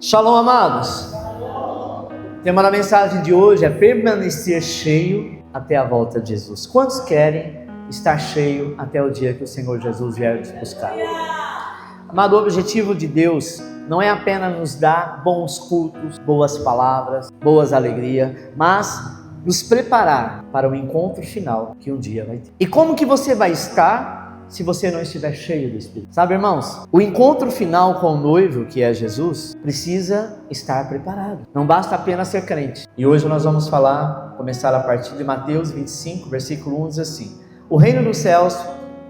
Shalom, amados. O tema da mensagem de hoje é permanecer cheio até a volta de Jesus. Quantos querem estar cheio até o dia que o Senhor Jesus vier nos buscar? Amado, o objetivo de Deus não é apenas nos dar bons cultos, boas palavras, boas alegrias, mas nos preparar para o encontro final que um dia vai ter. E como que você vai estar se você não estiver cheio do Espírito? Sabe, irmãos, o encontro final com o noivo, que é Jesus, precisa estar preparado. Não basta apenas ser crente. E hoje nós vamos começar a partir de Mateus 25, versículo 1, diz assim: o reino dos céus,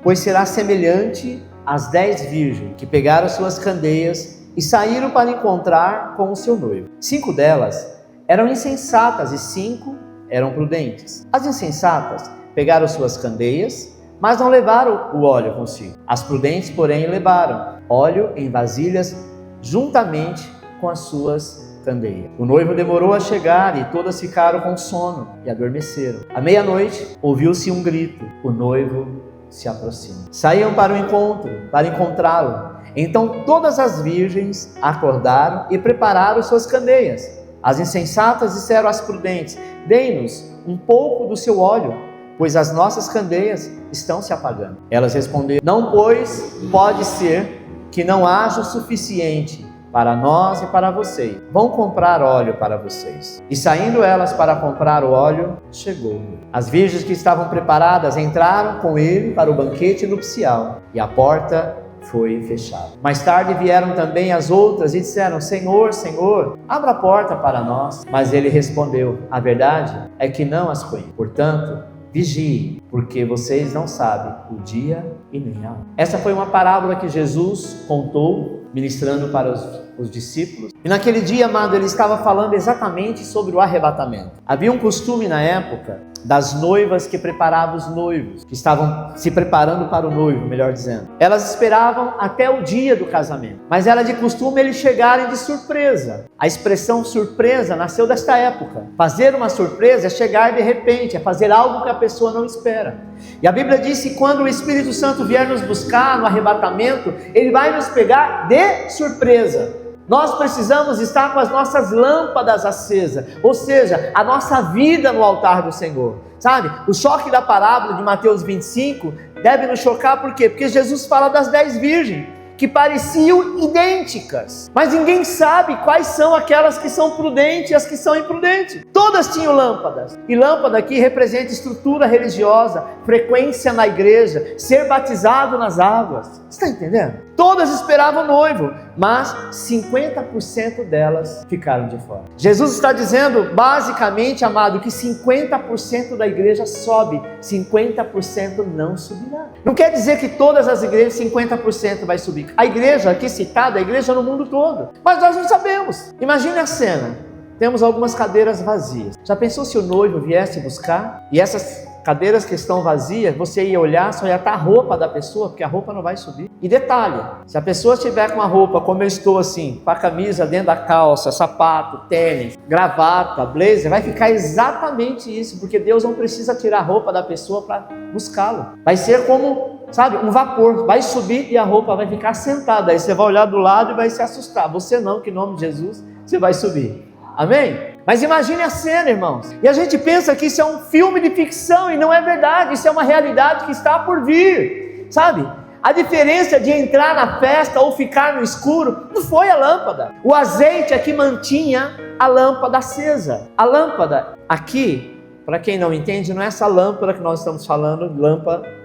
pois será semelhante às 10 virgens que pegaram suas candeias e saíram para encontrar com o seu noivo. 5 delas eram insensatas e 5 eram prudentes. As insensatas pegaram suas candeias, mas não levaram o óleo consigo. As prudentes, porém, levaram óleo em vasilhas juntamente com as suas candeias. O noivo demorou a chegar e todas ficaram com sono e adormeceram. À meia-noite, ouviu-se um grito: o noivo se aproxima. Saíam para o encontro, para encontrá-lo. Então todas as virgens acordaram e prepararam suas candeias. As insensatas disseram às prudentes: dê-nos um pouco do seu óleo, pois as nossas candeias estão se apagando. Elas responderam: não, pois pode ser que não haja o suficiente para nós e para vocês. Vão comprar óleo para vocês. E saindo elas para comprar o óleo, chegou. As virgens que estavam preparadas entraram com ele para o banquete nupcial, e a porta foi fechada. Mais tarde vieram também as outras e disseram: Senhor, Senhor, abra a porta para nós. Mas ele respondeu: a verdade é que não as conheço. Portanto, vigie, porque vocês não sabem o dia e nem a hora. Essa foi uma parábola que Jesus contou, ministrando para os discípulos. E naquele dia, amado, ele estava falando exatamente sobre o arrebatamento. Havia um costume na época das noivas que preparavam os noivos, que estavam se preparando para o noivo, melhor dizendo. Elas esperavam até o dia do casamento, mas era de costume eles chegarem de surpresa. A expressão surpresa nasceu desta época. Fazer uma surpresa é chegar de repente, é fazer algo que a pessoa não espera. E a Bíblia diz que quando o Espírito Santo vier nos buscar no arrebatamento, ele vai nos pegar de surpresa. Nós precisamos estar com as nossas lâmpadas acesas, ou seja, a nossa vida no altar do Senhor, sabe? O choque da parábola de Mateus 25 deve nos chocar, por quê? Porque Jesus fala das 10 virgens, que pareciam idênticas, mas ninguém sabe quais são aquelas que são prudentes e as que são imprudentes. Todas tinham lâmpadas, e lâmpada aqui representa estrutura religiosa, frequência na igreja, ser batizado nas águas. Você está entendendo? Todas esperavam o noivo, mas 50% delas ficaram de fora. Jesus está dizendo, basicamente, amado, que 50% da igreja sobe, 50% não subirá. Não quer dizer que todas as igrejas 50% vai subir. A igreja aqui citada, a igreja no mundo todo. Mas nós não sabemos. Imagine a cena. Temos algumas cadeiras vazias. Já pensou se o noivo viesse buscar? E essas cadeiras que estão vazias, você ia olhar, só ia estar a roupa da pessoa, porque a roupa não vai subir. E detalhe, se a pessoa estiver com a roupa como eu estou assim, com a camisa dentro da calça, sapato, tênis, gravata, blazer, vai ficar exatamente isso, porque Deus não precisa tirar a roupa da pessoa para buscá-lo. Vai ser como, sabe, um vapor, vai subir e a roupa vai ficar sentada, aí você vai olhar do lado e vai se assustar. Você não, que em nome de Jesus, você vai subir. Amém? Mas imagine a cena, irmãos. E a gente pensa que isso é um filme de ficção e não é verdade. Isso é uma realidade que está por vir, sabe? A diferença de entrar na festa ou ficar no escuro não foi a lâmpada. O azeite é que mantinha a lâmpada acesa. A lâmpada aqui, para quem não entende, não é essa lâmpada que nós estamos falando,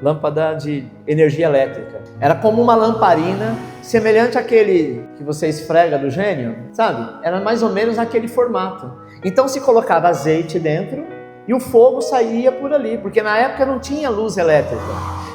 lâmpada de energia elétrica. Era como uma lamparina, semelhante àquele que você esfrega do gênio, sabe? Era mais ou menos naquele formato. Então se colocava azeite dentro e o fogo saía por ali, porque na época não tinha luz elétrica.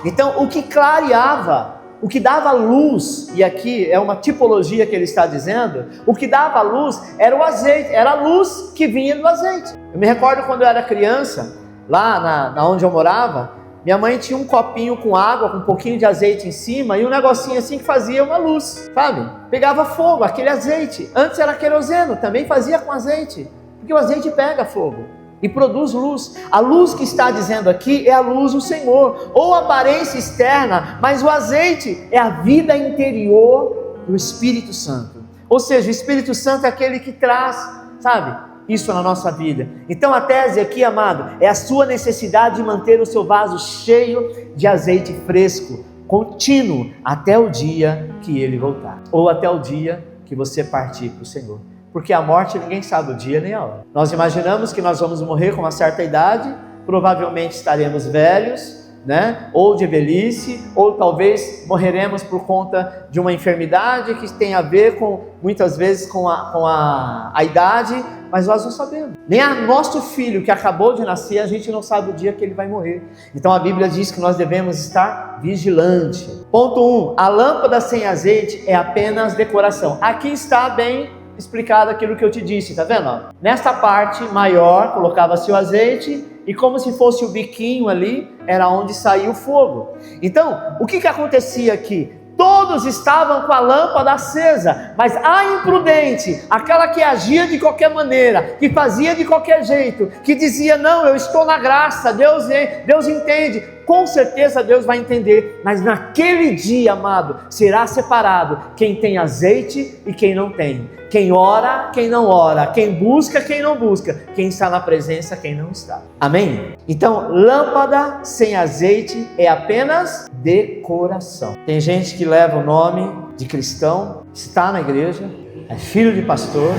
Então o que clareava, o que dava luz, e aqui é uma tipologia que ele está dizendo, o que dava luz era o azeite, era a luz que vinha do azeite. Eu me recordo quando eu era criança, lá na onde eu morava, minha mãe tinha um copinho com água, com um pouquinho de azeite em cima, e um negocinho assim que fazia uma luz, sabe? Pegava fogo, aquele azeite. Antes era queroseno, também fazia com azeite, porque o azeite pega fogo e produz luz. A luz que está dizendo aqui é a luz do Senhor, ou a aparência externa, mas o azeite é a vida interior do Espírito Santo. Ou seja, o Espírito Santo é aquele que traz, sabe, isso na nossa vida. Então a tese aqui, amado, é a sua necessidade de manter o seu vaso cheio de azeite fresco, contínuo, até o dia que ele voltar, ou até o dia que você partir para o Senhor. Porque a morte ninguém sabe o dia nem a hora. Nós imaginamos que nós vamos morrer com uma certa idade, provavelmente estaremos velhos, né? Ou de velhice, ou talvez morreremos por conta de uma enfermidade que tem a ver com, muitas vezes, com a idade, mas nós não sabemos. Nem a nosso filho que acabou de nascer, a gente não sabe o dia que ele vai morrer. Então a Bíblia diz que nós devemos estar vigilante. Ponto 1, a lâmpada sem azeite é apenas decoração. Aqui está bem explicado aquilo que eu te disse, tá vendo? Nesta parte maior colocava-se o azeite, e como se fosse o biquinho ali, era onde saía o fogo. Então, o que acontecia aqui? Todos estavam com a lâmpada acesa, mas a imprudente, aquela que agia de qualquer maneira, que fazia de qualquer jeito, que dizia, não, eu estou na graça, Deus entende. Com certeza Deus vai entender, mas naquele dia, amado, será separado quem tem azeite e quem não tem, quem ora, quem não ora, quem busca, quem não busca, quem está na presença, quem não está. Amém? Então, lâmpada sem azeite é apenas decoração. Tem gente que leva o nome de cristão, está na igreja, é filho de pastor,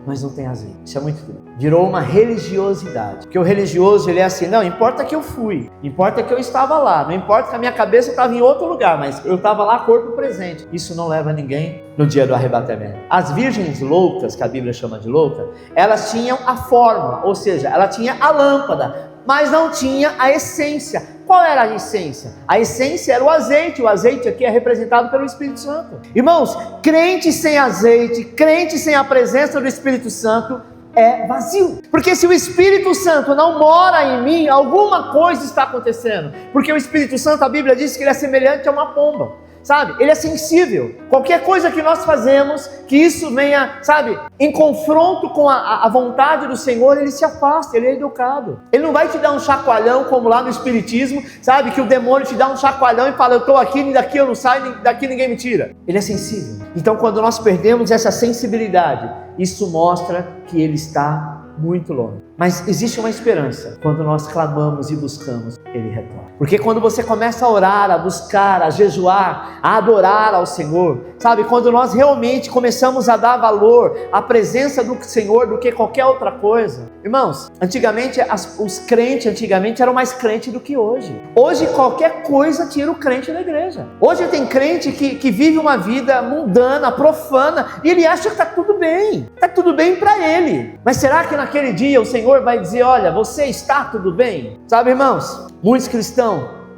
mas não tem azeite. Isso é muito triste. Virou uma religiosidade. Porque o religioso, ele é assim, não, importa que eu fui, importa que eu estava lá, não importa que a minha cabeça estava em outro lugar, mas eu estava lá, corpo presente. Isso não leva ninguém no dia do arrebatamento. As virgens loucas, que a Bíblia chama de louca, elas tinham a forma, ou seja, ela tinha a lâmpada, mas não tinha a essência. Qual era a essência? A essência era o azeite aqui é representado pelo Espírito Santo. Irmãos, crente sem azeite, crente sem a presença do Espírito Santo é vazio. Porque se o Espírito Santo não mora em mim, alguma coisa está acontecendo. Porque o Espírito Santo, a Bíblia diz que ele é semelhante a uma pomba. Sabe, ele é sensível. Qualquer coisa que nós fazemos, que isso venha, sabe, em confronto com a vontade do Senhor, ele se afasta, ele é educado. Ele não vai te dar um chacoalhão, como lá no Espiritismo, sabe, que o demônio te dá um chacoalhão e fala, eu estou aqui, daqui eu não saio, daqui ninguém me tira. Ele é sensível. Então, quando nós perdemos essa sensibilidade, isso mostra que ele está muito longe. Mas existe uma esperança. Quando nós clamamos e buscamos, ele retorna. Porque quando você começa a orar, a buscar, a jejuar, a adorar ao Senhor, sabe, quando nós realmente começamos a dar valor à presença do Senhor do que qualquer outra coisa. Irmãos, antigamente os crentes antigamente eram mais crentes do que hoje. Hoje qualquer coisa tira o crente da igreja. Hoje tem crente que vive uma vida mundana, profana, e ele acha que está tudo bem. Está tudo bem para ele. Mas será que naquele dia o Senhor vai dizer, olha, você está tudo bem? Sabe, irmãos, muitos cristãos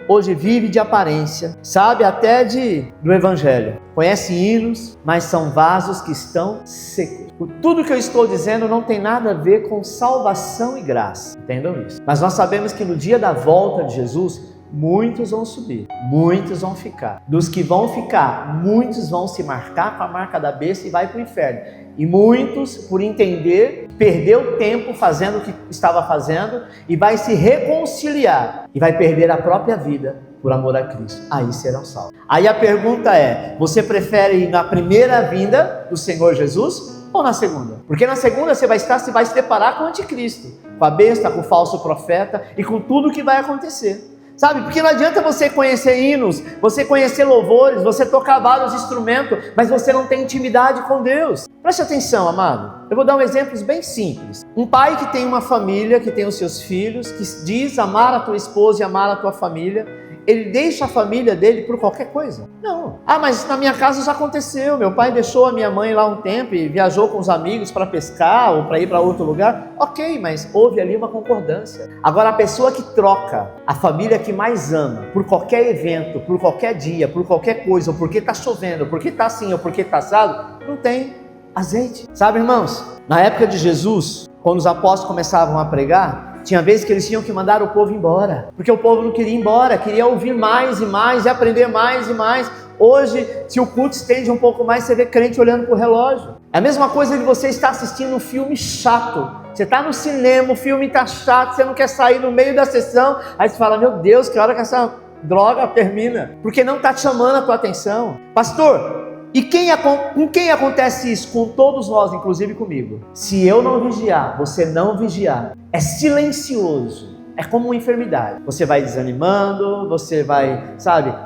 hoje vivem de aparência, sabe até do evangelho, conhece hinos, mas são vasos que estão secos. Tudo que eu estou dizendo não tem nada a ver com salvação e graça, entendam isso. Mas nós sabemos que no dia da volta de Jesus, muitos vão subir, muitos vão ficar. Dos que vão ficar, muitos vão se marcar com a marca da besta e vai para o inferno. E muitos, por entender, perdeu tempo fazendo o que estava fazendo e vai se reconciliar e vai perder a própria vida por amor a Cristo. Aí serão salvos. Aí a pergunta é, você prefere ir na primeira vinda do Senhor Jesus ou na segunda? Porque na segunda você vai se deparar com o anticristo, com a besta, com o falso profeta e com tudo que vai acontecer. Sabe, porque não adianta você conhecer hinos, você conhecer louvores, você tocar vários instrumentos, mas você não tem intimidade com Deus. Preste atenção, amado. Eu vou dar um exemplo bem simples. Um pai que tem uma família, que tem os seus filhos, que diz amar a tua esposa e amar a tua família, ele deixa a família dele por qualquer coisa? Não. Ah, mas na minha casa já aconteceu. Meu pai deixou a minha mãe lá um tempo e viajou com os amigos para pescar ou para ir para outro lugar. Ok, mas houve ali uma concordância. Agora, a pessoa que troca a família que mais ama por qualquer evento, por qualquer dia, por qualquer coisa, ou porque está chovendo, ou porque está assim, ou porque está assado, não tem azeite. Sabe, irmãos, na época de Jesus, quando os apóstolos começavam a pregar, tinha vezes que eles tinham que mandar o povo embora, porque o povo não queria ir embora, queria ouvir mais e mais e aprender mais e mais. Hoje, se o culto estende um pouco mais, você vê crente olhando para o relógio. É a mesma coisa de você estar assistindo um filme chato. Você está no cinema, o filme está chato, você não quer sair no meio da sessão, aí você fala, meu Deus, que hora que essa droga termina? Porque não está te chamando a tua atenção. Pastor, E com quem acontece isso? Com todos nós, inclusive comigo. Se eu não vigiar, você não vigiar, é silencioso, é como uma enfermidade. Você vai desanimando, você vai,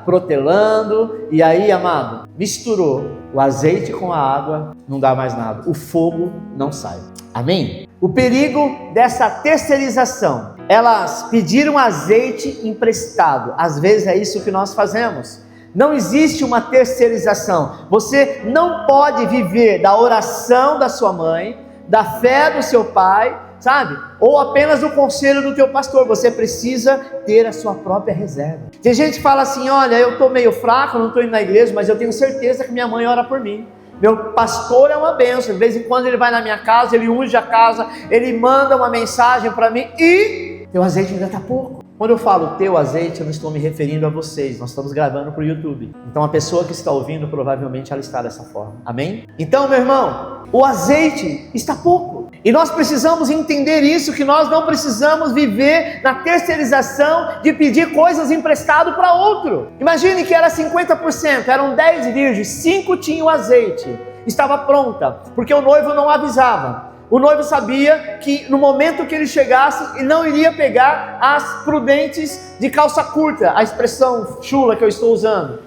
protelando, e aí, amado, misturou o azeite com a água, não dá mais nada, o fogo não sai. Amém? O perigo dessa terceirização, elas pediram azeite emprestado, às vezes é isso que nós fazemos. Não existe uma terceirização. Você não pode viver da oração da sua mãe, da fé do seu pai, ou apenas do conselho do teu pastor. Você precisa ter a sua própria reserva. Tem gente que fala assim: olha, eu estou meio fraco, não estou indo na igreja, mas eu tenho certeza que minha mãe ora por mim. Meu pastor é uma bênção. De vez em quando ele vai na minha casa, ele unge a casa, ele manda uma mensagem para mim e teu azeite ainda está pouco. Quando eu falo teu azeite, eu não estou me referindo a vocês. Nós estamos gravando para o YouTube. Então a pessoa que está ouvindo, provavelmente ela está dessa forma. Amém? Então, meu irmão, o azeite está pouco. E nós precisamos entender isso, que nós não precisamos viver na terceirização de pedir coisas emprestado para outro. Imagine que era 50%, eram 10 virgens, 5 tinham azeite. Estava pronta, porque o noivo não avisava. O noivo sabia que no momento que ele chegasse, ele não iria pegar as prudentes de calça curta, a expressão chula que eu estou usando,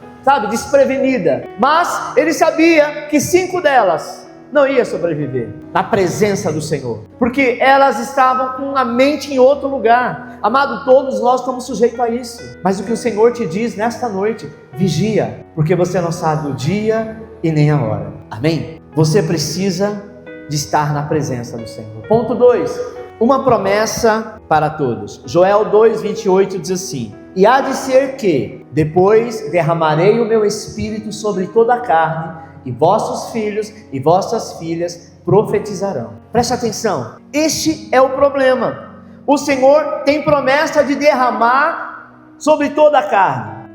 desprevenida. Mas ele sabia que 5 delas não ia sobreviver na presença do Senhor, porque elas estavam com a mente em outro lugar. Amado, todos nós estamos sujeitos a isso. Mas o que o Senhor te diz nesta noite: vigia, porque você não sabe o dia e nem a hora. Amém? Você precisa de estar na presença do Senhor. Ponto 2, uma promessa para todos. Joel 2:28 diz assim: e há de ser que depois derramarei o meu espírito sobre toda a carne, e vossos filhos e vossas filhas profetizarão. Preste atenção, este é o problema. O Senhor tem promessa de derramar sobre toda a carne,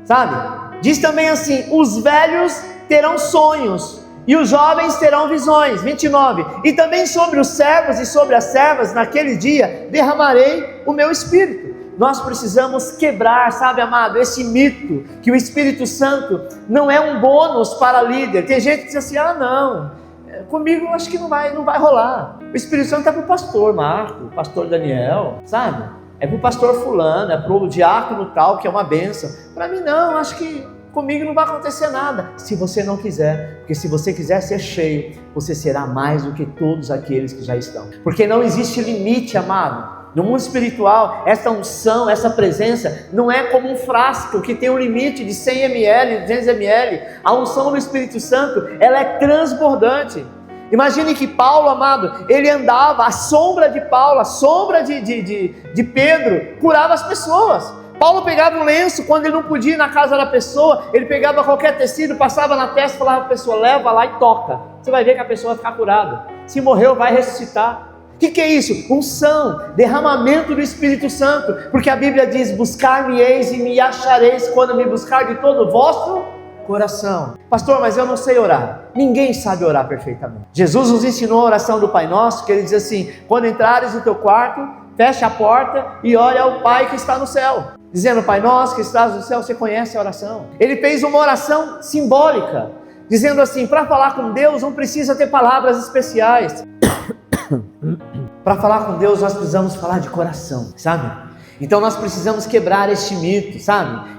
Diz também assim: os velhos terão sonhos e os jovens terão visões. 29, e também sobre os servos e sobre as servas naquele dia derramarei o meu espírito. Nós precisamos quebrar, amado, esse mito que o Espírito Santo não é um bônus para líder. Tem gente que diz assim: não, comigo acho que não vai rolar. O Espírito Santo é para o pastor Marco, pastor Daniel, é para o pastor fulano, é para o diácono tal, que é uma bênção. Para mim não, acho que comigo não vai acontecer nada, se você não quiser, porque se você quiser ser cheio, você será mais do que todos aqueles que já estão, porque não existe limite, amado. No mundo espiritual, essa unção, essa presença, não é como um frasco que tem um limite de 100 ml, 200 ml, a unção do Espírito Santo, ela é transbordante. Imagine que Paulo, amado, ele andava, a sombra de Paulo, a sombra de Pedro, curava as pessoas. Paulo pegava um lenço, quando ele não podia ir na casa da pessoa, ele pegava qualquer tecido, passava na testa e falava para a pessoa: leva lá e toca. Você vai ver que a pessoa vai ficar curada. Se morreu, vai ressuscitar. O que é isso? Unção, derramamento do Espírito Santo, porque a Bíblia diz: buscar-me-eis e me achareis quando me buscar de todo o vosso coração. Pastor, mas eu não sei orar. Ninguém sabe orar perfeitamente. Jesus nos ensinou a oração do Pai Nosso, que ele diz assim: quando entrares no teu quarto, fecha a porta e olha ao Pai que está no céu, dizendo: Pai Nosso que estás no céu. Você conhece a oração? Ele fez uma oração simbólica, dizendo assim: para falar com Deus não precisa ter palavras especiais. Para falar com Deus nós precisamos falar de coração, Então nós precisamos quebrar este mito,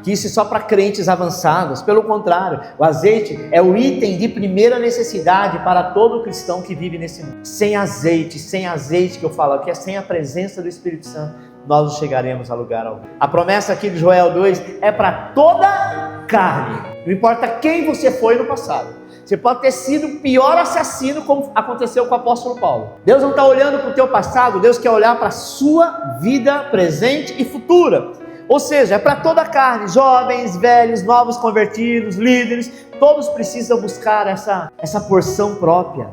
que isso é só para crentes avançados. Pelo contrário, o azeite é o item de primeira necessidade para todo cristão que vive nesse mundo. Sem azeite que eu falo aqui, é sem a presença do Espírito Santo, nós não chegaremos a lugar algum. A promessa aqui de Joel 2 é para toda carne. Não importa quem você foi no passado. Você pode ter sido o pior assassino, como aconteceu com o apóstolo Paulo. Deus não está olhando para o teu passado, Deus quer olhar para a sua vida presente e futura. Ou seja, é para toda a carne, jovens, velhos, novos convertidos, líderes, todos precisam buscar essa porção própria,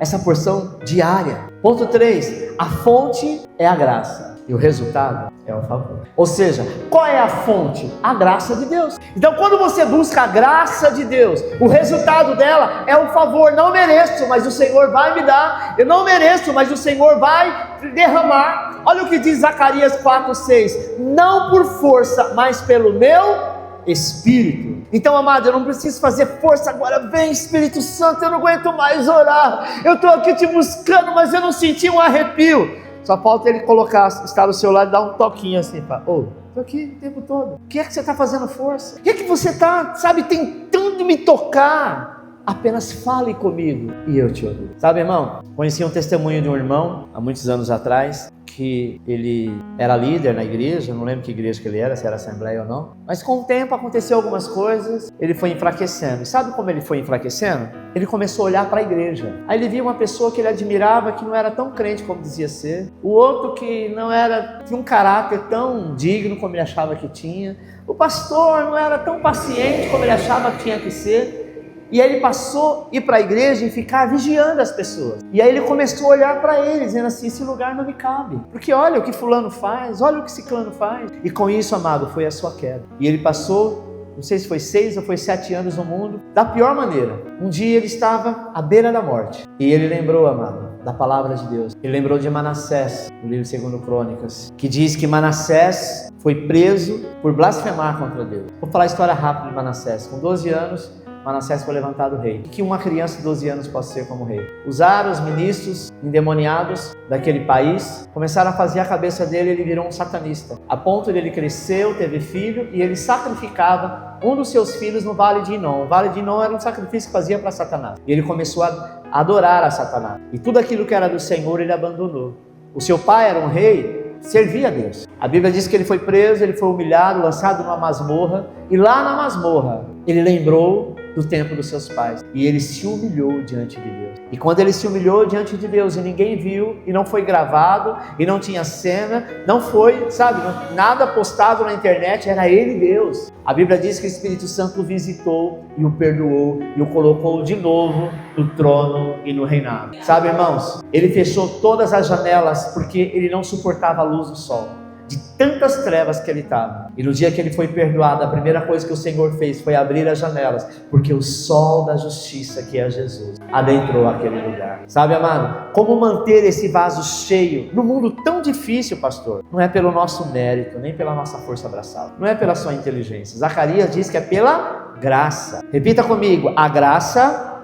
essa porção diária. Ponto 3, a fonte é a graça. E o resultado é o favor. Ou seja, qual é a fonte? A graça de Deus. Então quando você busca a graça de Deus, o resultado dela é o favor. Não mereço, mas o Senhor vai me dar. Eu não mereço, mas o Senhor vai derramar. Olha o que diz Zacarias 4:6. Não por força, mas pelo meu Espírito. Então, amado, eu não preciso fazer força agora. Vem, Espírito Santo, eu não aguento mais orar. Eu estou aqui te buscando, mas eu não senti um arrepio. Só falta ele estar do seu lado e dar um toquinho assim, estou aqui o tempo todo. O que é que você está fazendo força? O que é que você está, tentando me tocar? Apenas fale comigo e eu te ouvi. Sabe, irmão, conheci um testemunho de um irmão, há muitos anos atrás, que ele era líder na igreja, não lembro que igreja que ele era, se era Assembleia ou não, mas com o tempo aconteceu algumas coisas, ele foi enfraquecendo. E sabe como ele foi enfraquecendo? Ele começou a olhar para a igreja. Aí ele viu uma pessoa que ele admirava, que não era tão crente como dizia ser, o outro que tinha um caráter tão digno como ele achava que tinha, o pastor não era tão paciente como ele achava que tinha que ser. E aí ele passou a ir para a igreja e ficar vigiando as pessoas. E aí ele começou a olhar para eles, dizendo assim, esse lugar não me cabe. Porque olha o que fulano faz, olha o que ciclano faz. E com isso, amado, foi a sua queda. E ele passou, não sei se foi 6 ou foi 7 anos no mundo, da pior maneira. Um dia ele estava à beira da morte. E ele lembrou, amado, da palavra de Deus. Ele lembrou de Manassés, no livro 2 Crônicas, que diz que Manassés foi preso por blasfemar contra Deus. Vou falar a história rápida de Manassés. Com 12 anos, Manassés foi levantado rei. O que uma criança de 12 anos pode ser como rei? Usaram os ministros endemoniados daquele país, começaram a fazer a cabeça dele, ele virou um satanista. A ponto de ele cresceu, teve filho, e ele sacrificava um dos seus filhos no Vale de Inom. O Vale de Inom era um sacrifício que fazia para Satanás. E ele começou a adorar a Satanás. E tudo aquilo que era do Senhor, ele abandonou. O seu pai era um rei, servia a Deus. A Bíblia diz que ele foi preso, ele foi humilhado, lançado numa masmorra, e lá na masmorra, ele lembrou do tempo dos seus pais, e ele se humilhou diante de Deus. E quando ele se humilhou diante de Deus e ninguém viu, e não foi gravado, e não tinha cena, não foi, nada postado na internet, era ele Deus. A Bíblia diz que o Espírito Santo o visitou e o perdoou e o colocou de novo no trono e no reinado. Sabe, irmãos, ele fechou todas as janelas porque ele não suportava a luz do sol, de tantas trevas que ele estava. E no dia que ele foi perdoado, a primeira coisa que o Senhor fez foi abrir as janelas, porque o sol da justiça, que é Jesus, adentrou aquele lugar. Sabe, amado, como manter esse vaso cheio no mundo tão difícil, pastor? Não é pelo nosso mérito, nem pela nossa força braçal, não é pela sua inteligência. Zacarias diz que é pela graça. Repita comigo: a graça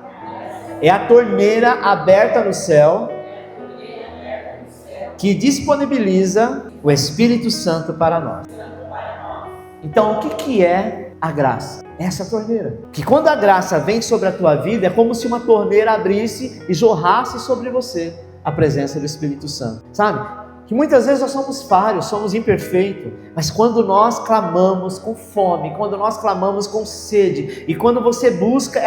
é a torneira aberta no céu que disponibiliza o Espírito Santo para nós. Então, o que é a graça? Essa torneira. Que quando a graça vem sobre a tua vida, é como se uma torneira abrisse e jorrasse sobre você a presença do Espírito Santo. Sabe? Que muitas vezes nós somos falhos, somos imperfeitos, mas quando nós clamamos com fome, quando nós clamamos com sede, e quando você busca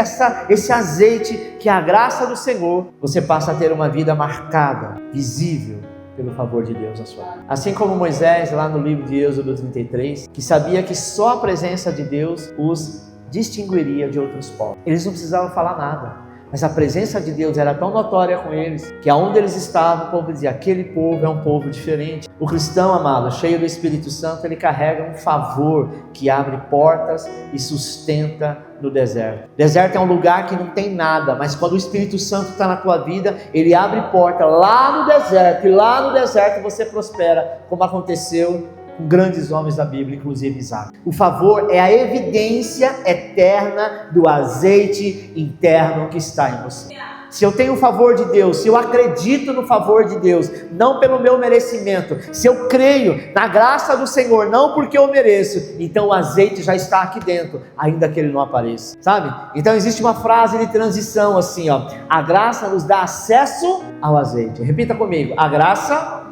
esse azeite que é a graça do Senhor, você passa a ter uma vida marcada, visível, pelo favor de Deus na sua vida. Assim como Moisés, lá no livro de Êxodo 33, que sabia que só a presença de Deus os distinguiria de outros povos. Eles não precisavam falar nada, mas a presença de Deus era tão notória com eles, que aonde eles estavam, o povo dizia, aquele povo é um povo diferente. O cristão, amado, cheio do Espírito Santo, ele carrega um favor que abre portas e sustenta no deserto. Deserto é um lugar que não tem nada, mas quando o Espírito Santo está na tua vida, ele abre porta lá no deserto, e lá no deserto você prospera, como aconteceu com grandes homens da Bíblia, inclusive Isaac. O favor é a evidência eterna do azeite interno que está em você. Se eu tenho o favor de Deus, se eu acredito no favor de Deus, não pelo meu merecimento, se eu creio na graça do Senhor, não porque eu mereço, então o azeite já está aqui dentro, ainda que ele não apareça, sabe? Então existe uma frase de transição assim, ó: a graça nos dá acesso ao azeite. Repita comigo: a graça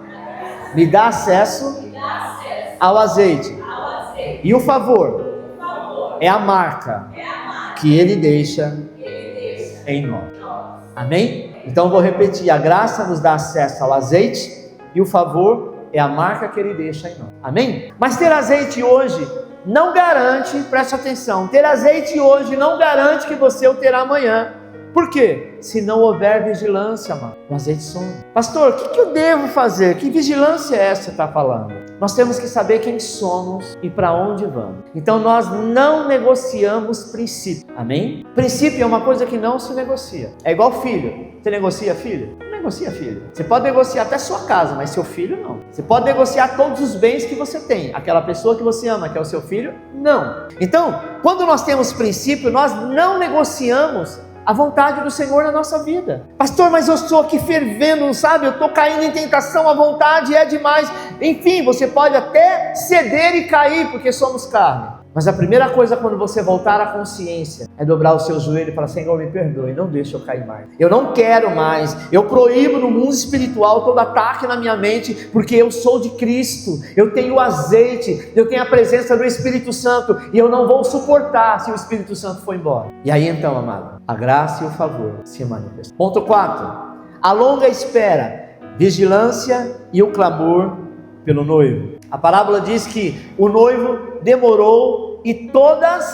me dá acesso ao azeite. E o favor é a marca que ele deixa em nós. Amém? Então eu vou repetir: a graça nos dá acesso ao azeite e o favor é a marca que ele deixa em nós. Amém? Mas ter azeite hoje não garante, preste atenção, ter azeite hoje não garante que você o terá amanhã. Por quê? Se não houver vigilância, mano, o azeite some. Pastor, o que eu devo fazer? Que vigilância é essa que você está falando? Nós temos que saber quem somos e para onde vamos. Então nós não negociamos princípio. Amém? Princípio é uma coisa que não se negocia. É igual filho. Você negocia filho? Não negocia filho. Você pode negociar até sua casa, mas seu filho não. Você pode negociar todos os bens que você tem. Aquela pessoa que você ama, que é o seu filho, não. Então, quando nós temos princípio, nós não negociamos a vontade do Senhor na nossa vida. Pastor, mas eu estou aqui fervendo, sabe? Eu estou caindo em tentação, a vontade é demais. Enfim, você pode até ceder e cair, porque somos carne. Mas a primeira coisa quando você voltar à consciência é dobrar o seu joelho e falar: Senhor, me perdoe, não deixe eu cair mais. Eu não quero mais. Eu proíbo no mundo espiritual todo ataque na minha mente, porque eu sou de Cristo. Eu tenho o azeite, eu tenho a presença do Espírito Santo e eu não vou suportar se o Espírito Santo for embora. E aí então, amado, a graça e o favor se manifestam. Ponto 4. A longa espera, vigilância e o clamor pelo noivo. A parábola diz que o noivo demorou e todas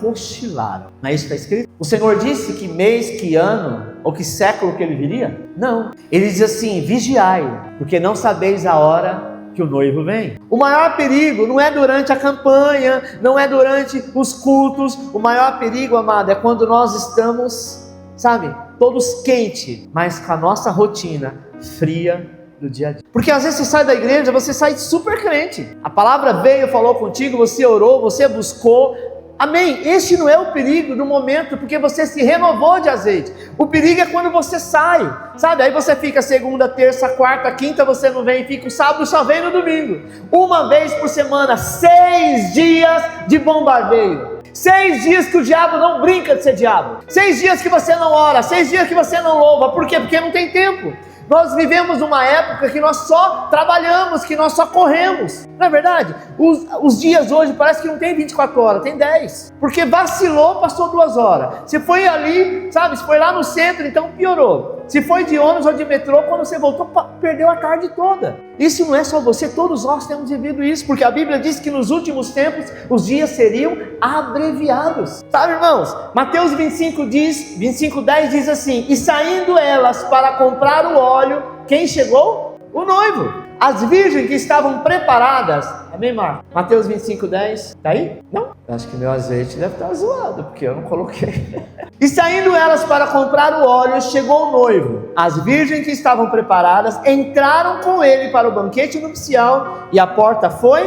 cochilaram. Não é isso que está escrito? O Senhor disse que mês, que ano ou que século que ele viria? Não. Ele diz assim: vigiai, porque não sabeis a hora que o noivo vem. O maior perigo não é durante a campanha, não é durante os cultos. O maior perigo, amado, é quando nós estamos, sabe, todos quentes, mas com a nossa rotina fria do dia a dia. Porque às vezes você sai da igreja, você sai super crente. A palavra veio, falou contigo, você orou, você buscou. Amém? Este não é o perigo do momento, porque você se renovou de azeite. O perigo é quando você sai, sabe? Aí você fica segunda, terça, quarta, quinta, você não vem, fica o sábado, só vem no domingo. Uma vez por semana, 6 dias de bombardeio. 6 dias que o diabo não brinca de ser diabo. 6 dias que você não ora, 6 dias que você não louva. Por quê? Porque não tem tempo. Nós vivemos uma época que nós só trabalhamos, que nós só corremos. Não é verdade? Os dias hoje parece que não tem 24 horas, tem 10. Porque vacilou, passou 2 horas. Se foi ali, sabe, se foi lá no centro, então piorou. Se foi de ônibus ou de metrô, quando você voltou, perdeu a tarde toda. Isso não é só você, todos nós temos vivido isso, porque a Bíblia diz que nos últimos tempos os dias seriam abreviados. Sabe, irmãos? Mateus 25:10 diz assim: e saindo elas para comprar o óleo, quem chegou? O noivo. As virgens que estavam preparadas. Amém, Marcos? Mateus 25:10. Tá aí? Não? Acho que meu azeite deve estar zoado, porque eu não coloquei. E saindo elas para comprar o óleo, chegou o noivo. As virgens que estavam preparadas entraram com ele para o banquete nupcial e a porta foi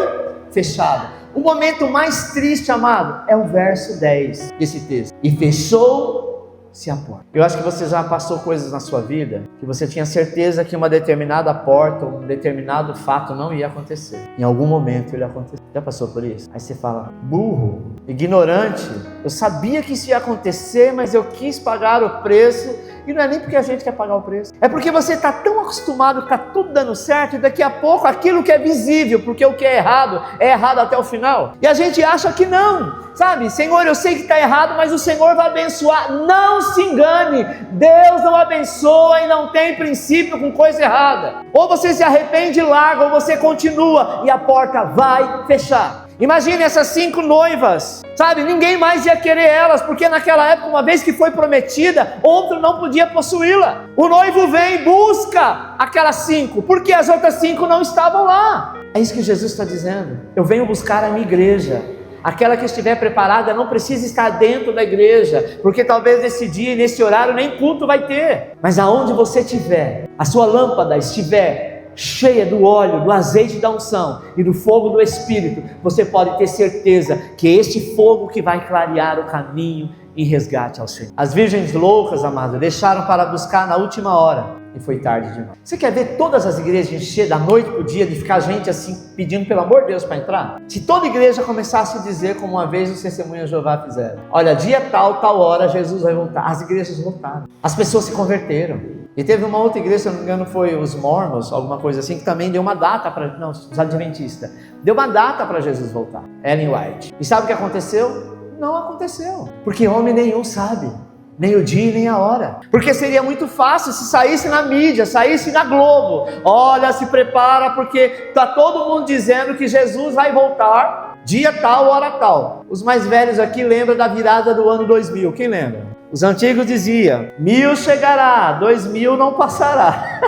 fechada. O momento mais triste, amado, é o verso 10 desse texto. E fechou-se a porta. Eu acho que você já passou coisas na sua vida que você tinha certeza que uma determinada porta, um determinado fato não ia acontecer. Em algum momento ele aconteceu. Já passou por isso? Aí você fala: burro, ignorante, eu sabia que isso ia acontecer, mas eu quis pagar o preço. E não é nem porque a gente quer pagar o preço, é porque você está tão acostumado que está tudo dando certo, e daqui a pouco aquilo que é visível, porque o que é errado até o final, e a gente acha que não, sabe? Senhor, eu sei que está errado, mas o Senhor vai abençoar. Não se engane, Deus não abençoa e não tem princípio com coisa errada. Ou você se arrepende e larga, ou você continua e a porta vai fechar. Imagine essas 5 noivas, sabe? Ninguém mais ia querer elas, porque naquela época, uma vez que foi prometida, outro não podia possuí-la. O noivo vem e busca aquelas 5, porque as outras 5 não estavam lá. É isso que Jesus está dizendo. Eu venho buscar a minha igreja. Aquela que estiver preparada não precisa estar dentro da igreja, porque talvez nesse dia, nesse horário, nem culto vai ter. Mas aonde você estiver, a sua lâmpada estiver cheia do óleo, do azeite da unção e do fogo do Espírito, você pode ter certeza que é este fogo que vai clarear o caminho em resgate ao Senhor. As virgens loucas, amado, deixaram para buscar na última hora e foi tarde demais. Você quer ver todas as igrejas encher da noite para o dia, de ficar gente assim pedindo pelo amor de Deus para entrar? Se toda igreja começasse a dizer como uma vez os testemunhas de Jeová fizeram: olha, dia tal hora Jesus vai voltar. As igrejas voltaram, as pessoas se converteram. E teve uma outra igreja, se não me engano foi os Mormons, alguma coisa assim, que também deu uma data para... Não, os Adventistas. Deu uma data para Jesus voltar. Ellen White. E sabe o que aconteceu? Não aconteceu. Porque homem nenhum sabe. Nem o dia nem a hora. Porque seria muito fácil se saísse na mídia, saísse na Globo. Olha, se prepara, porque está todo mundo dizendo que Jesus vai voltar dia tal, hora tal. Os mais velhos aqui lembram da virada do ano 2000. Quem lembra? Os antigos diziam: 1000 chegará, 2000 não passará.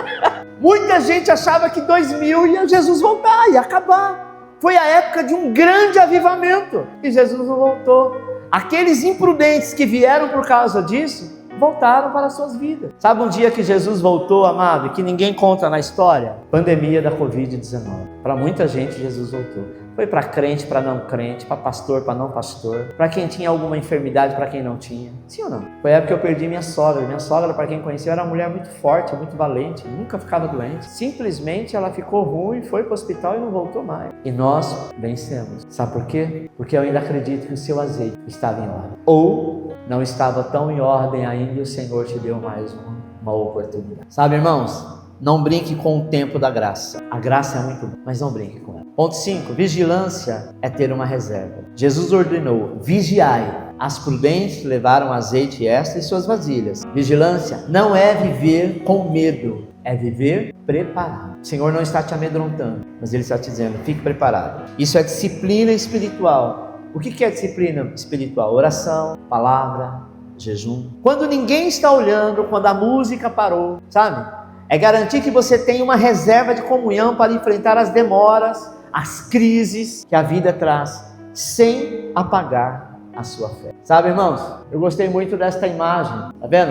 Muita gente achava que 2000 ia Jesus voltar, ia acabar. Foi a época de um grande avivamento e Jesus não voltou. Aqueles imprudentes que vieram por causa disso, voltaram para as suas vidas. Sabe um dia que Jesus voltou, amado, e que ninguém conta na história? Pandemia da Covid-19. Para muita gente, Jesus voltou. Foi para crente, para não crente, para pastor, para não pastor, para quem tinha alguma enfermidade, para quem não tinha. Sim ou não? Foi a época que eu perdi minha sogra. Minha sogra, para quem conheceu, era uma mulher muito forte, muito valente, nunca ficava doente. Simplesmente ela ficou ruim, foi para o hospital e não voltou mais. E nós vencemos. Sabe por quê? Porque eu ainda acredito que o seu azeite estava em ordem. Ou não estava tão em ordem ainda e o Senhor te deu mais uma oportunidade. Sabe, irmãos? Não brinque com o tempo da graça. A graça é muito boa, mas não brinque com ela. Ponto 5. Vigilância é ter uma reserva. Jesus ordenou: vigiai. As prudentes levaram azeite extra em suas vasilhas. Vigilância não é viver com medo, é viver preparado. O Senhor não está te amedrontando, mas Ele está te dizendo: fique preparado. Isso é disciplina espiritual. O que é disciplina espiritual? Oração, palavra, jejum. Quando ninguém está olhando, quando a música parou, sabe? É garantir que você tenha uma reserva de comunhão para enfrentar as demoras, as crises que a vida traz, sem apagar a sua fé. Sabe, irmãos? Eu gostei muito desta imagem. Tá vendo?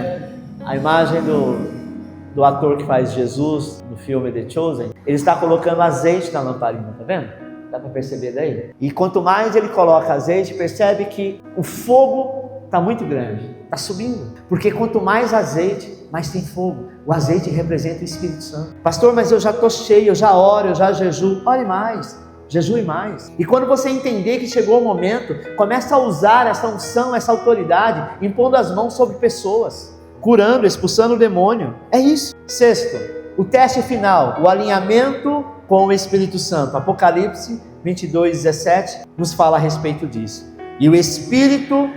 A imagem do ator que faz Jesus no filme The Chosen. Ele está colocando azeite na lamparina, tá vendo? Dá para perceber daí? E quanto mais ele coloca azeite, percebe que o fogo está muito grande, está subindo. Porque quanto mais azeite, mais tem fogo. O azeite representa o Espírito Santo. Pastor, mas eu já estou cheio, eu já oro, eu já jejuo. Ore mais, jejue mais. E quando você entender que chegou o momento, começa a usar essa unção, essa autoridade, impondo as mãos sobre pessoas, curando, expulsando o demônio. É isso. 6º, o teste final, o alinhamento com o Espírito Santo. Apocalipse 22:17 nos fala a respeito disso. E o Espírito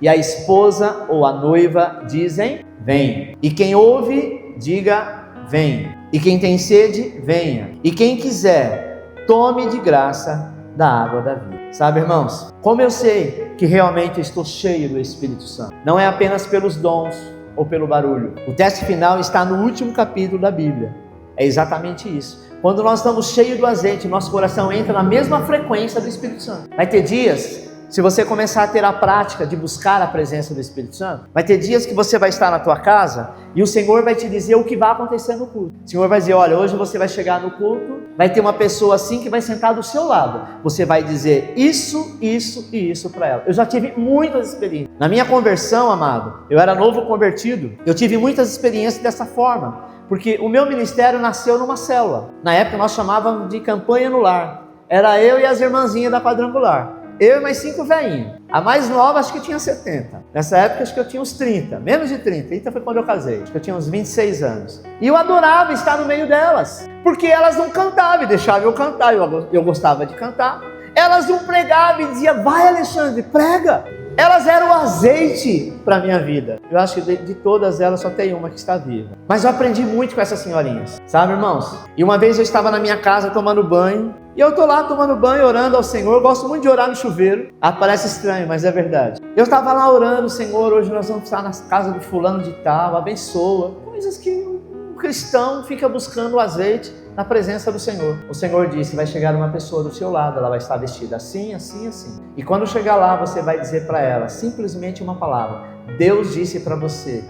e a esposa ou a noiva dizem: vem. E quem ouve, diga: vem. E quem tem sede, venha. E quem quiser, tome de graça da água da vida. Sabe, irmãos, como eu sei que realmente estou cheio do Espírito Santo? Não é apenas pelos dons ou pelo barulho. O teste final está no último capítulo da Bíblia. É exatamente isso. Quando nós estamos cheios do azeite, nosso coração entra na mesma frequência do Espírito Santo. Vai ter dias, se você começar a ter a prática de buscar a presença do Espírito Santo, vai ter dias que você vai estar na tua casa e o Senhor vai te dizer o que vai acontecer no culto. O Senhor vai dizer: olha, hoje você vai chegar no culto, vai ter uma pessoa assim que vai sentar do seu lado. Você vai dizer isso, isso e isso para ela. Eu já tive muitas experiências. Na minha conversão, amado, eu era novo convertido, eu tive muitas experiências dessa forma, porque o meu ministério nasceu numa célula. Na época nós chamávamos de campanha no lar. Era eu e as irmãzinhas da quadrangular. Eu e mais 5 velhinhos. A mais nova acho que tinha 70. Nessa época acho que eu tinha uns 30. Menos de 30. 30 foi quando eu casei. Acho que eu tinha uns 26 anos. E eu adorava estar no meio delas. Porque elas não cantavam e deixavam eu cantar. Eu gostava de cantar. Elas não pregavam e diziam: vai, Alexandre, prega. Elas eram o azeite para a minha vida. Eu acho que de todas elas só tem uma que está viva. Mas eu aprendi muito com essas senhorinhas. Sabe, irmãos? E uma vez eu estava na minha casa tomando banho. E eu estou lá tomando banho, orando ao Senhor. Eu gosto muito de orar no chuveiro. Parece estranho, mas é verdade. Eu estava lá orando: Senhor, hoje nós vamos estar na casa do fulano de tal. Abençoa. Coisas que um cristão fica buscando o azeite na presença do Senhor. O Senhor disse: vai chegar uma pessoa do seu lado, ela vai estar vestida assim, assim, assim. E quando chegar lá, você vai dizer para ela simplesmente uma palavra: Deus disse para você,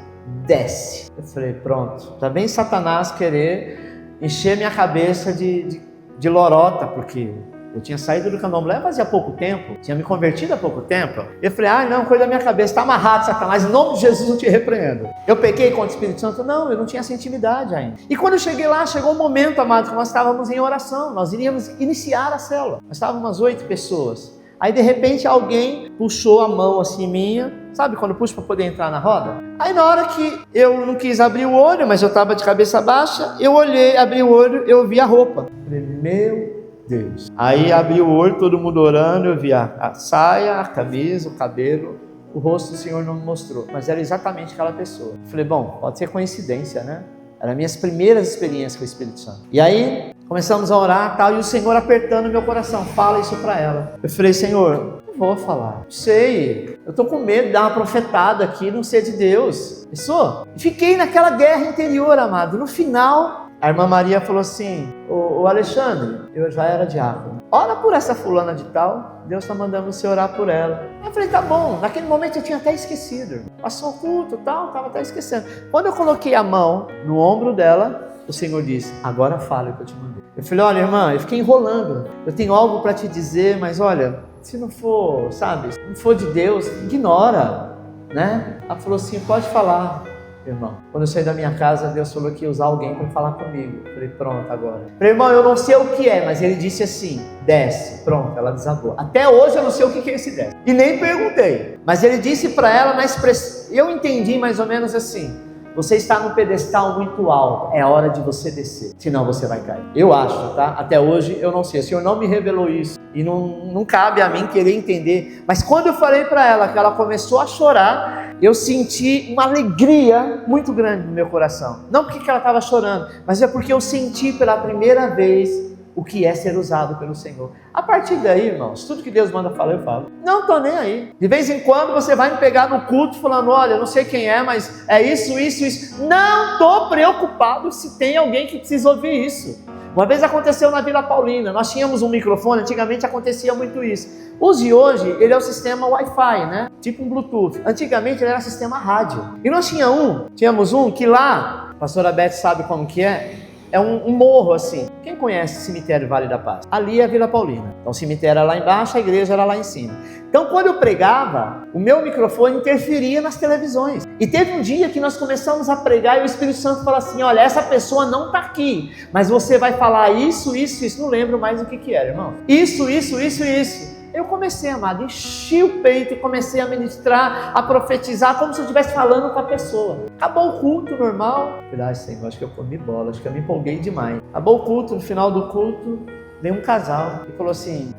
desce. Eu falei: pronto, já vem Satanás querer encher minha cabeça de lorota, porque eu tinha saído do candomblé fazia pouco tempo, tinha me convertido há pouco tempo. Eu falei: não, coisa da minha cabeça, está amarrado, Satanás, em nome de Jesus eu te repreendo. Eu pequei contra o Espírito Santo? Não, eu não tinha essa intimidade ainda. E quando eu cheguei lá, chegou um momento, amado, que nós estávamos em oração, nós iríamos iniciar a célula. Nós estávamos umas 8 pessoas. Aí de repente alguém puxou a mão assim minha, sabe quando puxa para poder entrar na roda? Aí na hora que eu não quis abrir o olho, mas eu estava de cabeça baixa, eu olhei, abri o olho, eu vi a roupa. Falei: meu Deus. Aí abri o olho, todo mundo orando, eu vi a saia, a camisa, o cabelo. O rosto do Senhor não me mostrou, mas era exatamente aquela pessoa. Falei: bom, pode ser coincidência, né? Eram minhas primeiras experiências com o Espírito Santo. E aí começamos a orar tal, e o Senhor apertando meu coração: fala isso para ela. Eu falei: Senhor, não vou falar. Sei, eu tô com medo de dar uma profetada aqui, não ser de Deus. Pensou? Fiquei naquela guerra interior, amado. No final, A irmã Maria falou assim, ô Alexandre, eu já era diácono, ora por essa fulana de tal, Deus está mandando você orar por ela. Eu falei, tá bom, naquele momento eu tinha até esquecido, passou o culto e tal, estava até esquecendo. Quando eu coloquei a mão no ombro dela, o Senhor disse, agora fala o que eu te mandei. Eu falei, olha irmã, eu fiquei enrolando, eu tenho algo para te dizer, mas olha, se não for, sabe, se não for de Deus, ignora, né? Ela falou assim, pode falar, irmão. Quando eu saí da minha casa, Deus falou que ia usar alguém para falar comigo. Eu falei, pronto, agora. Eu falei, irmão, eu não sei o que é, mas ele disse assim, desce. Pronto, ela desabou. Até hoje eu não sei o que é esse desce. E nem perguntei. Mas ele disse para ela na expressão, eu entendi mais ou menos assim, você está num pedestal muito alto, é hora de você descer, senão você vai cair. Eu acho, tá? Até hoje eu não sei, o Senhor não me revelou isso, e não cabe a mim querer entender, mas quando eu falei para ela que ela começou a chorar, eu senti uma alegria muito grande no meu coração. Não porque ela estava chorando, mas é porque eu senti pela primeira vez o que é ser usado pelo Senhor. A partir daí, irmãos, tudo que Deus manda falar, eu falo. Não estou nem aí. De vez em quando você vai me pegar no culto falando, olha, eu não sei quem é, mas é isso, isso, isso. Não estou preocupado se tem alguém que precisa ouvir isso. Uma vez aconteceu na Vila Paulina, nós tínhamos um microfone, antigamente acontecia muito isso. Os de hoje, ele é o sistema Wi-Fi, né? Tipo um Bluetooth. Antigamente ele era sistema rádio. E nós tínhamos um que lá, a pastora Beth sabe como que é um morro assim. Quem conhece o cemitério Vale da Paz? Ali é a Vila Paulina. Então o cemitério era lá embaixo, a igreja era lá em cima. Então quando eu pregava, o meu microfone interferia nas televisões. E teve um dia que nós começamos a pregar e o Espírito Santo falou assim, olha, essa pessoa não está aqui, mas você vai falar isso, isso, isso. Não lembro mais o que era, irmão. Isso, isso, isso e isso. Eu comecei, amado, enchi o peito e comecei a ministrar, a profetizar, como se eu estivesse falando com a pessoa. Acabou o culto normal. Falei, Senhor, acho que eu comi bola, acho que eu me empolguei demais. Acabou o culto, no final do culto, veio um casal e falou assim,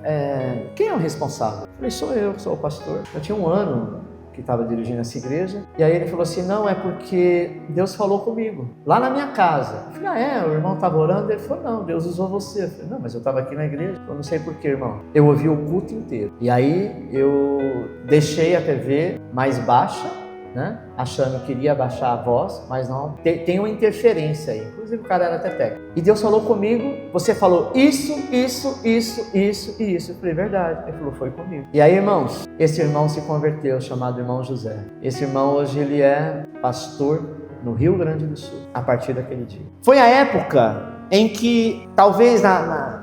quem é o responsável? Eu falei, sou eu, sou o pastor. Eu tinha 1 ano que estava dirigindo essa igreja, e aí ele falou assim, não, é porque Deus falou comigo, lá na minha casa. Eu falei, o irmão estava orando? Ele falou, não, Deus usou você. Eu falei, não, mas eu estava aqui na igreja. Eu não sei porquê, irmão. Eu ouvi o culto inteiro, e aí eu deixei a TV mais baixa, né? Achando que iria baixar a voz, mas não, tem uma interferência aí, inclusive o cara era até técnico. E Deus falou comigo, você falou isso, isso, isso, isso e isso. Eu falei, verdade. Ele falou, foi comigo. E aí, irmãos, esse irmão se converteu, chamado irmão José. Esse irmão hoje ele é pastor no Rio Grande do Sul, a partir daquele dia. Foi a época em que, talvez,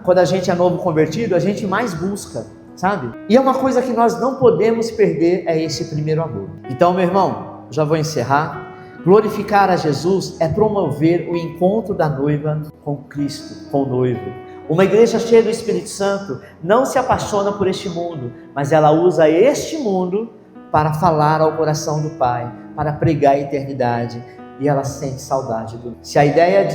quando a gente é novo convertido, a gente mais busca, sabe? E é uma coisa que nós não podemos perder, é esse primeiro amor. Então, meu irmão, já vou encerrar. Glorificar a Jesus é promover o encontro da noiva com Cristo, com o noivo. Uma igreja cheia do Espírito Santo não se apaixona por este mundo, mas ela usa este mundo para falar ao coração do Pai, para pregar a eternidade. E ela sente saudade do... Se a ideia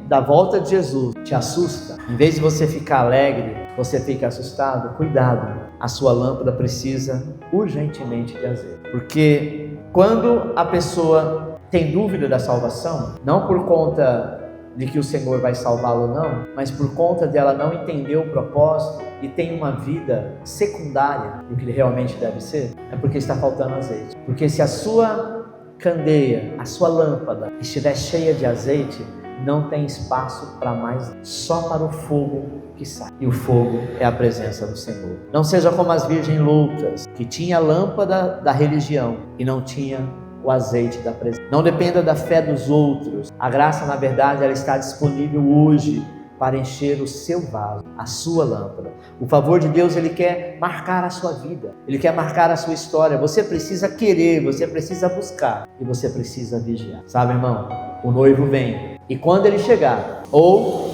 da volta de Jesus te assusta, em vez de você ficar alegre, você fica assustado, cuidado, a sua lâmpada precisa urgentemente de azeite. Porque quando a pessoa tem dúvida da salvação, não por conta de que o Senhor vai salvá-lo ou não, mas por conta de ela não entender o propósito e tem uma vida secundária do que ele realmente deve ser, é porque está faltando azeite. Porque se a sua candeia, a sua lâmpada estiver cheia de azeite, não tem espaço para mais, só para o fogo que sai. E o fogo é a presença do Senhor. Não seja como as virgens loucas, que tinha a lâmpada da religião e não tinha o azeite da presença. Não dependa da fé dos outros. A graça, na verdade, ela está disponível hoje para encher o seu vaso, a sua lâmpada. O favor de Deus, ele quer marcar a sua vida, ele quer marcar a sua história. Você precisa querer, você precisa buscar e você precisa vigiar. Sabe, irmão, o noivo vem e quando ele chegar, ou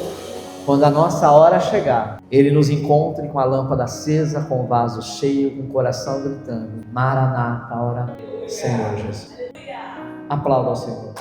quando a nossa hora chegar, ele nos encontre com a lâmpada acesa, com o vaso cheio, com o coração gritando, Maranata, ora, Senhor Jesus. Aplauda ao Senhor.